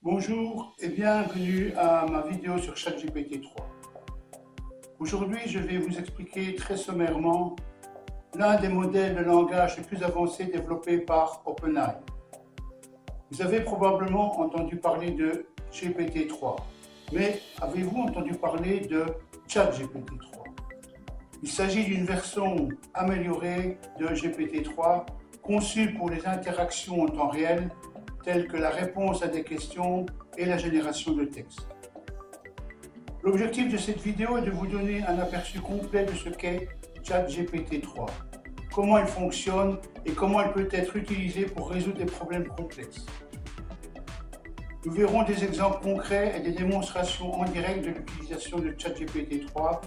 Bonjour et bienvenue à ma vidéo sur ChatGPT 3. Aujourd'hui, je vais vous expliquer très sommairement l'un des modèles de langage les plus avancés développés par OpenAI. Vous avez probablement entendu parler de GPT 3, mais avez-vous entendu parler de ChatGPT 3? Il s'agit d'une version améliorée de GPT 3 conçue pour les interactions en temps réel telles que la réponse à des questions et la génération de texte. L'objectif de cette vidéo est de vous donner un aperçu complet de ce qu'est ChatGPT 3, comment il fonctionne et comment il peut être utilisé pour résoudre des problèmes complexes. Nous verrons des exemples concrets et des démonstrations en direct de l'utilisation de ChatGPT 3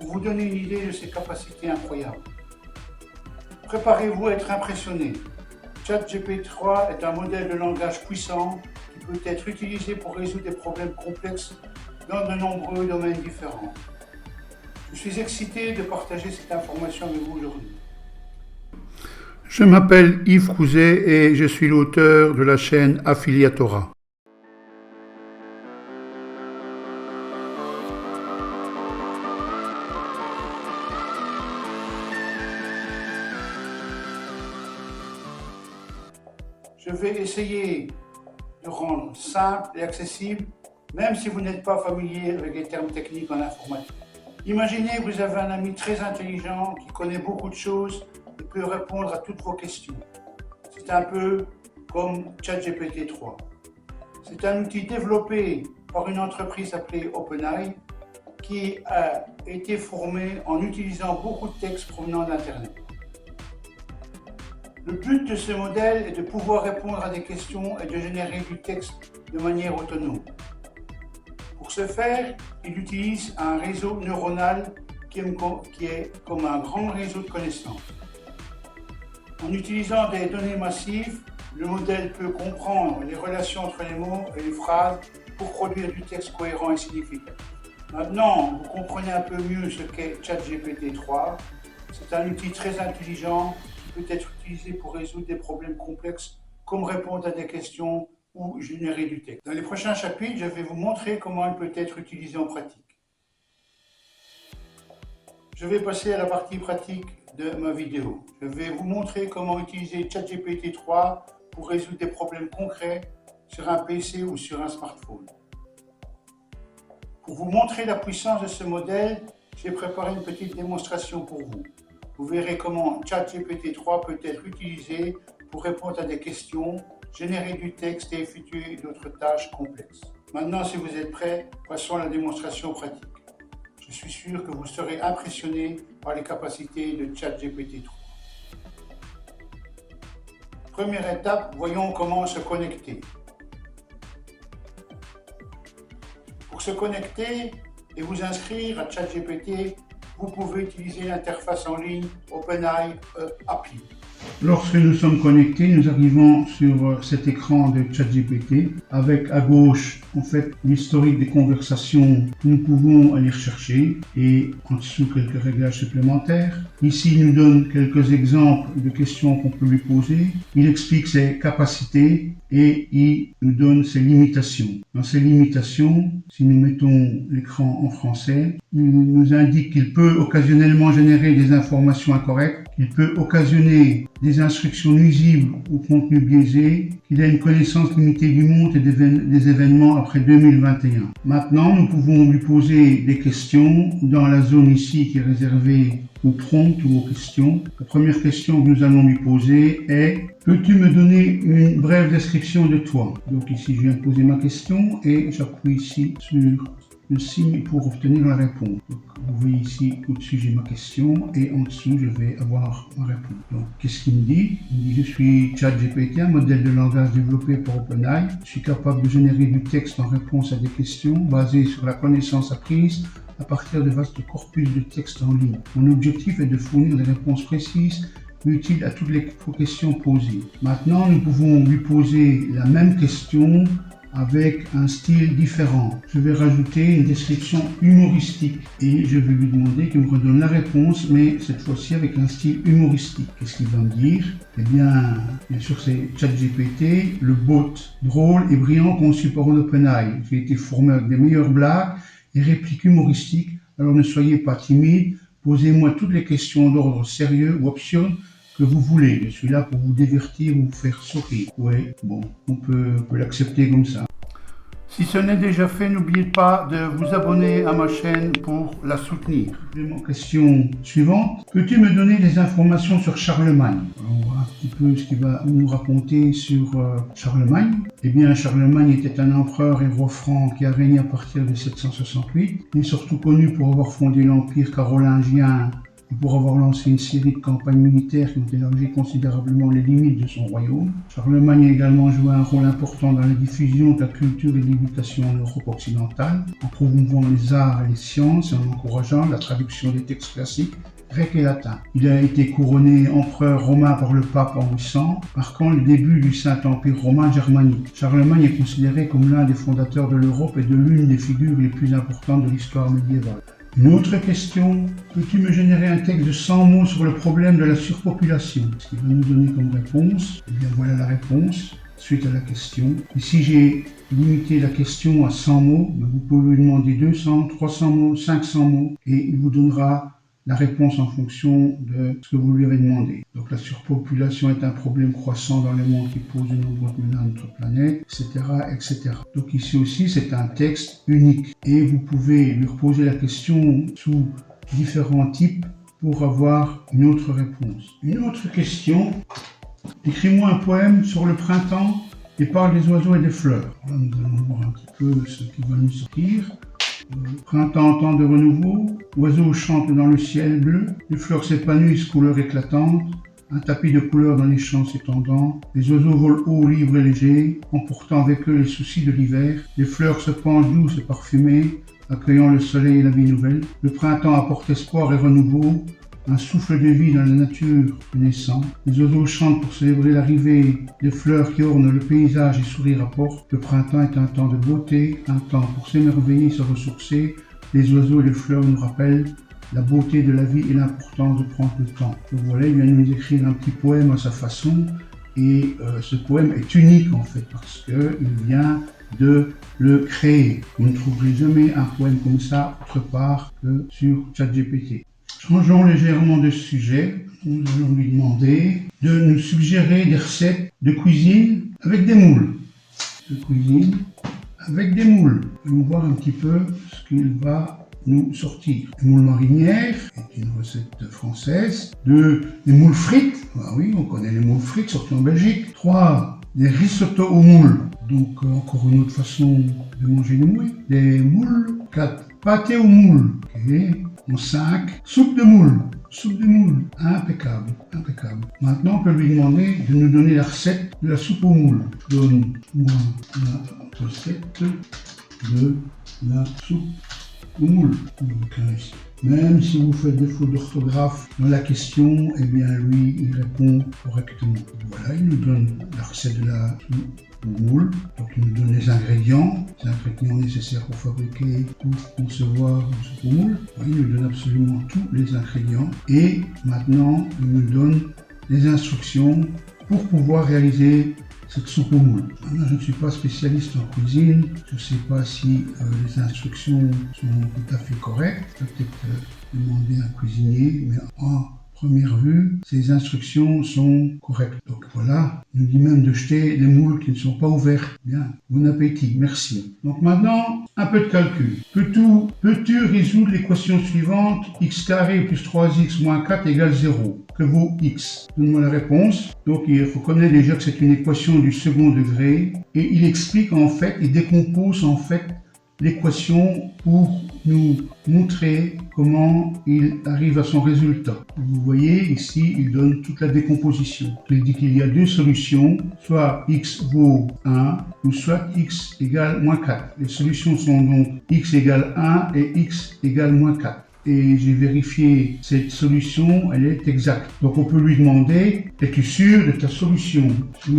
pour vous donner une idée de ses capacités incroyables. Préparez-vous à être impressionné. ChatGPT 3 est un modèle de langage puissant qui peut être utilisé pour résoudre des problèmes complexes dans de nombreux domaines différents. Je suis excité de partager cette information avec vous aujourd'hui. Je m'appelle Yves Crouzet et je suis l'auteur de la chaîne Affiliatora. Je vais essayer de rendre simple et accessible, même si vous n'êtes pas familier avec les termes techniques en informatique. Imaginez que vous avez un ami très intelligent qui connaît beaucoup de choses et peut répondre à toutes vos questions. C'est un peu comme ChatGPT 3. C'est un outil développé par une entreprise appelée OpenAI qui a été formée en utilisant beaucoup de textes provenant d'Internet. Le but de ce modèle est de pouvoir répondre à des questions et de générer du texte de manière autonome. Pour ce faire, il utilise un réseau neuronal qui est comme un grand réseau de connaissances. En utilisant des données massives, le modèle peut comprendre les relations entre les mots et les phrases pour produire du texte cohérent et significatif. Maintenant, vous comprenez un peu mieux ce qu'est ChatGPT 3. C'est un outil très intelligent qui peut être utilisé pour résoudre des problèmes complexes comme répondre à des questions ou générer du texte. Dans les prochains chapitres, je vais vous montrer comment il peut être utilisé en pratique. Je vais passer à la partie pratique de ma vidéo. Je vais vous montrer comment utiliser ChatGPT 3 pour résoudre des problèmes concrets sur un PC ou sur un smartphone. Pour vous montrer la puissance de ce modèle, j'ai préparé une petite démonstration pour vous. Vous verrez comment ChatGPT 3 peut être utilisé pour répondre à des questions, générer du texte et effectuer d'autres tâches complexes. Maintenant, si vous êtes prêts, passons à la démonstration pratique. Je suis sûr que vous serez impressionné par les capacités de ChatGPT 3. Première étape, voyons comment se connecter. Pour se connecter et vous inscrire à ChatGPT, vous pouvez utiliser l'interface en ligne OpenAI API. Lorsque nous sommes connectés, nous arrivons sur cet écran de ChatGPT avec à gauche en fait l'historique des conversations que nous pouvons aller rechercher et en dessous quelques réglages supplémentaires. Ici, il nous donne quelques exemples de questions qu'on peut lui poser. Il explique ses capacités et il nous donne ses limitations. Dans ces limitations, si nous mettons l'écran en français, il nous indique qu'il peut occasionnellement générer des informations incorrectes, qu'il peut occasionner des instructions nuisibles au contenu biaisé, qu'il a une connaissance limitée du monde et des événements après 2021. Maintenant, nous pouvons lui poser des questions dans la zone ici qui est réservée aux prompts ou aux questions. La première question que nous allons lui poser est « Peux-tu me donner une brève description de toi ?» Donc ici, je viens de poser ma question et j'appuie ici sur le signe pour obtenir la réponse. Donc, vous voyez ici au-dessus j'ai ma question et en dessous je vais avoir ma réponse. Donc qu'est-ce qu'il me dit? Il me dit je suis ChatGPT, un modèle de langage développé par OpenAI. Je suis capable de générer du texte en réponse à des questions basées sur la connaissance apprise à partir de vastes corpus de texte en ligne. Mon objectif est de fournir des réponses précises utiles à toutes les questions posées. Maintenant, nous pouvons lui poser la même question avec un style différent. Je vais rajouter une description humoristique et je vais lui demander qu'il me redonne la réponse, mais cette fois-ci avec un style humoristique. Qu'est-ce qu'il va me dire? Eh bien sûr, c'est ChatGPT, le bot drôle et brillant conçu par OpenAI. J'ai été formé avec des meilleures blagues et répliques humoristiques, alors ne soyez pas timide, posez-moi toutes les questions d'ordre sérieux ou absurde que vous voulez. Je suis là pour vous divertir ou vous faire sourire. Oui, bon, on peut l'accepter comme ça. Si ce n'est déjà fait, n'oubliez pas de vous abonner à ma chaîne pour la soutenir. Question suivante. Peux-tu me donner des informations sur Charlemagne? On voit un petit peu ce qu'il va nous raconter sur Charlemagne. Eh bien, Charlemagne était un empereur et roi franc qui a régné à partir de 768. Il est surtout connu pour avoir fondé l'empire carolingien et pour avoir lancé une série de campagnes militaires qui ont élargi considérablement les limites de son royaume. Charlemagne a également joué un rôle important dans la diffusion de la culture et de l'éducation en Europe occidentale, en promouvant les arts et les sciences et en encourageant la traduction des textes classiques grec et latin. Il a été couronné empereur romain par le pape en 800, marquant le début du Saint-Empire romain germanique. Charlemagne est considéré comme l'un des fondateurs de l'Europe et de l'une des figures les plus importantes de l'histoire médiévale. Une autre question, peux-tu me générer un texte de 100 mots sur le problème de la surpopulation? Ce qu'il va nous donner comme réponse, eh bien voilà la réponse suite à la question. Ici j'ai limité la question à 100 mots, mais vous pouvez lui demander 200, 300 mots, 500 mots et il vous donnera la réponse en fonction de ce que vous lui avez demandé. Donc la surpopulation est un problème croissant dans le monde qui pose de nombreuses menaces à notre planète, etc., etc. Donc ici aussi, c'est un texte unique. Et vous pouvez lui reposer la question sous différents types pour avoir une autre réponse. Une autre question, écris-moi un poème sur le printemps et parle des oiseaux et des fleurs. Là, nous allons voir un petit peu ce qui va nous sortir. Printemps, temps de renouveau, oiseaux chantent dans le ciel bleu, les fleurs s'épanouissent, couleurs éclatantes, un tapis de couleurs dans les champs s'étendant, les oiseaux volent haut, libres et légers, emportant avec eux les soucis de l'hiver, les fleurs se penchent douces et parfumées, accueillant le soleil et la vie nouvelle, le printemps apporte espoir et renouveau, un souffle de vie dans la nature naissant. Les oiseaux chantent pour célébrer l'arrivée des fleurs qui ornent le paysage et sourire apportent. Le printemps est un temps de beauté, un temps pour s'émerveiller et se ressourcer. Les oiseaux et les fleurs nous rappellent la beauté de la vie et l'importance de prendre le temps. Donc voilà, il vient nous écrire un petit poème à sa façon et ce poème est unique en fait parce qu'il vient de le créer. Vous ne trouverez jamais un poème comme ça autre part que sur ChatGPT. Changeons légèrement de sujet, nous allons lui demander de nous suggérer des recettes de cuisine avec des moules. De cuisine avec des moules. Allons voir un petit peu ce qu'il va nous sortir. Les moules marinières est une recette française. 2. Les moules frites. Ah oui, on connaît les moules frites, surtout en Belgique. 3. Des risottos aux moules. Donc encore une autre façon de manger des moules. Des moules. 4. Pâté aux moules. Okay. En 5, soupe de moule. Soupe de moule. Impeccable, impeccable. Maintenant, on peut lui demander de nous donner la recette de la soupe aux moules. Donne-moi la recette de la soupe aux moules. Même si vous faites des fautes d'orthographe dans la question, eh bien lui, il répond correctement. Voilà, il nous donne la recette de la soupe aux moules. Donc il nous donne les ingrédients nécessaires pour fabriquer, pour concevoir une soupe aux moules. Il nous donne absolument tous les ingrédients. Et maintenant, il nous donne les instructions pour pouvoir réaliser cette soupe aux moules. Maintenant, je ne suis pas spécialiste en cuisine, je ne sais pas si les instructions sont tout à fait correctes. Je vais peut-être demander à un cuisinier, mais en première vue, ces instructions sont correctes. Donc voilà, il nous dit même de jeter les moules qui ne sont pas ouverts. Bien, bon appétit, merci. Donc maintenant, un peu de calcul. Peux-tu résoudre l'équation suivante, x carré plus 3x moins 4 égale 0? Que vaut x? Donne-moi la réponse. Donc il reconnaît déjà que c'est une équation du second degré et il explique en fait, il décompose en fait l'équation pour nous montrer comment il arrive à son résultat. Vous voyez ici, il donne toute la décomposition. Il dit qu'il y a deux solutions, soit x vaut 1 ou soit x égale moins 4. Les solutions sont donc x égale 1 et x égale moins 4. et j'ai vérifié cette solution, elle est exacte. Donc on peut lui demander, es-tu sûr de ta solution? Sûr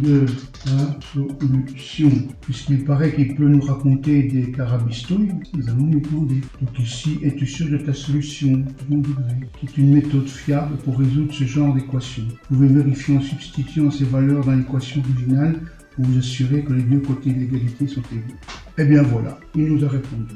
de ta solution. Puisqu'il paraît qu'il peut nous raconter des carabistouilles, nous allons lui demander. Donc ici, es-tu sûr de ta solution? Second degré, qui est une méthode fiable pour résoudre ce genre d'équation. Vous pouvez vérifier en substituant ces valeurs dans l'équation originale pour vous assurer que les deux côtés de l'égalité sont égaux. Eh bien voilà, il nous a répondu.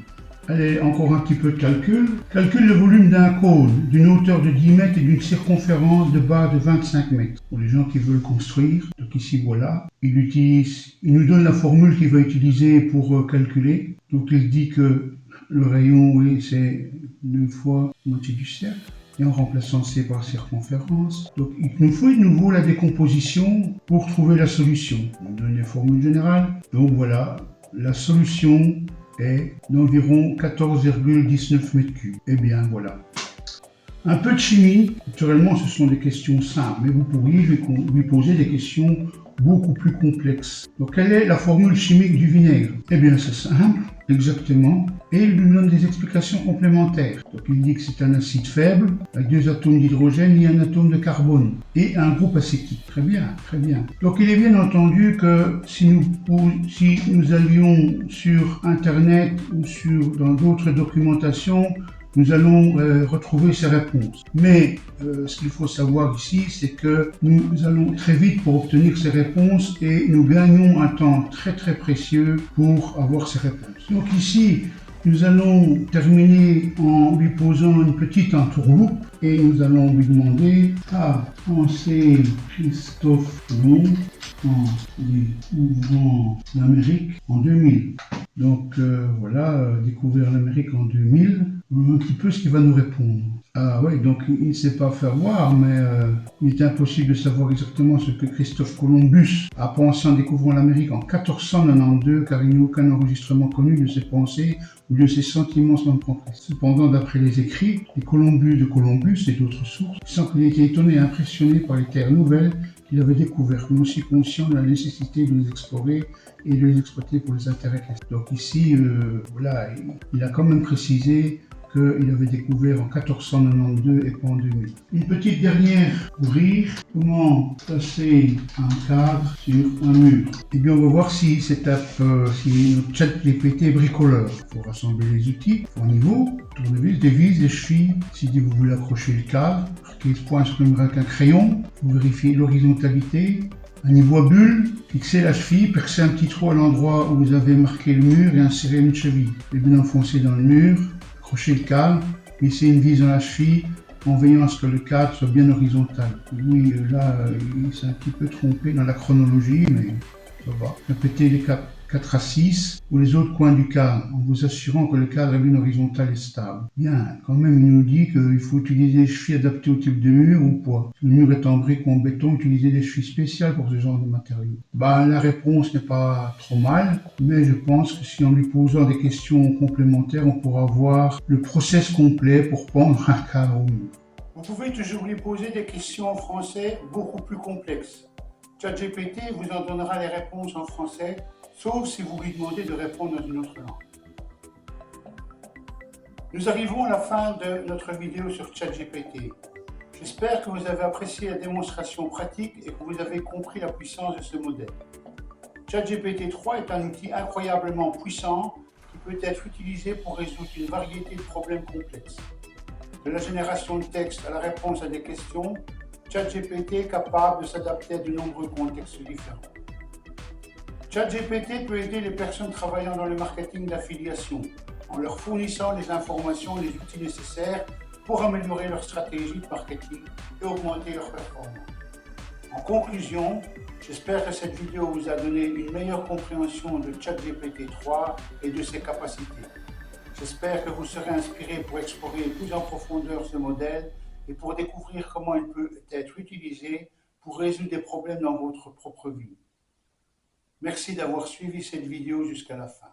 Allez, encore un petit peu de calcul. Calcule le volume d'un cône d'une hauteur de 10 mètres et d'une circonférence de base de 25 mètres. Pour les gens qui veulent construire, donc ici voilà, il nous donne la formule qu'il va utiliser pour calculer. Donc il dit que le rayon, oui, c'est 2 fois la moitié du cercle. Et en remplaçant C par circonférence. Donc il nous faut de nouveau la décomposition pour trouver la solution. On donne les formules générales. Donc voilà, la solution est d'environ 14,19 mètres cubes. Et bien voilà. Un peu de chimie. Naturellement, ce sont des questions simples, mais vous pourriez lui poser des questions beaucoup plus complexes. Donc quelle est la formule chimique du vinaigre? Eh bien c'est simple, exactement. Et il lui donne des explications complémentaires. Donc il dit que c'est un acide faible, avec 2 atomes d'hydrogène et un atome de carbone, et un groupe acétique. Très bien, très bien. Donc il est bien entendu que si nous allions sur Internet ou dans d'autres documentations, nous allons retrouver ces réponses. Mais ce qu'il faut savoir ici, c'est que nous allons très vite pour obtenir ces réponses et nous gagnons un temps très très précieux pour avoir ces réponses. Donc ici, nous allons terminer en lui posant une petite entourloupe et nous allons lui demander à penser Christophe Colomb en découvrant l'Amérique en 2000. Donc voilà, découvrir l'Amérique en 2000, un petit peu ce qu'il va nous répondre. Ah ouais, donc il ne sait pas faire voir, mais il est impossible de savoir exactement ce que Christophe Columbus a pensé en découvrant l'Amérique en 1492, car il n'y a aucun enregistrement connu de ses pensées ou de ses sentiments sans compris. Cependant, d'après les écrits, les Columbus de Columbus et d'autres sources, il semble qu'il était étonné et impressionné par les terres nouvelles qu'il avait découvertes, mais aussi conscient de la nécessité de les explorer et de les exploiter pour les intérêts. Donc ici, voilà, il a quand même précisé qu'il avait découvert en 1492 et pas en 2000. Une petite dernière pour rire. Comment passer un cadre sur un mur? Eh bien, on va voir si notre chat GPT est bricoleur. Il faut rassembler les outils au niveau, tournevis, des vis, des chevilles. Si vous voulez accrocher le cadre, marquez ce point sur le mur avec un crayon. Vous vérifiez l'horizontalité. Un niveau à bulle, fixez la cheville, percez un petit trou à l'endroit où vous avez marqué le mur et insérez une cheville. Et bien enfoncez dans le mur. Accrochez le cadre, laissez une vis dans la cheville en veillant à ce que le cadre soit bien horizontal. Oui, là, il s'est un petit peu trompé dans la chronologie, mais ça va. Répétez les 4 à 6 ou les autres coins du cadre en vous assurant que le cadre est bien horizontal et stable. Bien, quand même, il nous dit qu'il faut utiliser des chevilles adaptées au type de mur ou poids. Si le mur est en briques ou en béton, utilisez des chevilles spéciales pour ce genre de matériaux. La réponse n'est pas trop mal, mais je pense que si en lui posant des questions complémentaires, on pourra voir le process complet pour pendre un cadre au mur. Vous pouvez toujours lui poser des questions en français beaucoup plus complexes. ChatGPT vous en donnera les réponses en français, sauf si vous lui demandez de répondre dans une autre langue. Nous arrivons à la fin de notre vidéo sur ChatGPT. J'espère que vous avez apprécié la démonstration pratique et que vous avez compris la puissance de ce modèle. ChatGPT 3 est un outil incroyablement puissant qui peut être utilisé pour résoudre une variété de problèmes complexes. De la génération de texte à la réponse à des questions, ChatGPT est capable de s'adapter à de nombreux contextes différents. ChatGPT peut aider les personnes travaillant dans le marketing d'affiliation en leur fournissant les informations et les outils nécessaires pour améliorer leur stratégie de marketing et augmenter leur performance. En conclusion, j'espère que cette vidéo vous a donné une meilleure compréhension de ChatGPT 3 et de ses capacités. J'espère que vous serez inspiré pour explorer plus en profondeur ce modèle et pour découvrir comment il peut être utilisé pour résoudre des problèmes dans votre propre vie. Merci d'avoir suivi cette vidéo jusqu'à la fin.